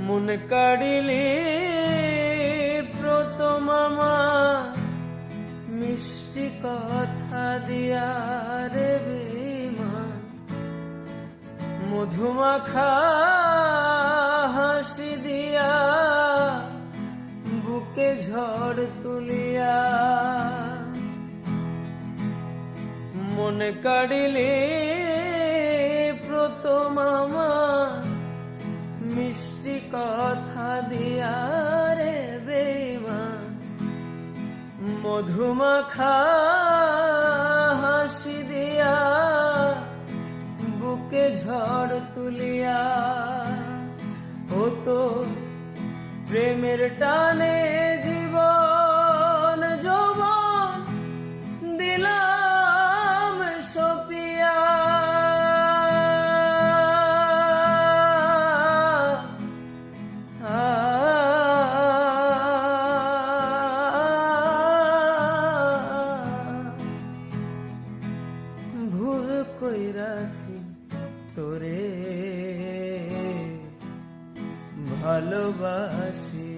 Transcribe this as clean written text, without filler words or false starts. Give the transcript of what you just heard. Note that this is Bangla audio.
মন কাড়িলি প্রতমামা মিষ্টি কথা দিয়া রে বেঈমান, মধুমাখা হাসি দিয়া বুকে ঝড় তুলিয়া। মন কাড়িলি প্রতমামা মিষ্টি কথা দিয়া রে বেঈমান, মধুমাখা হাসি দিয়া বুকে ঝড় তুলিয়া। হতো প্রেমের টানে জীবন যৌবন দিলাম সপিয়া। ভুল কইরাছি তোরে ভালোবাসি।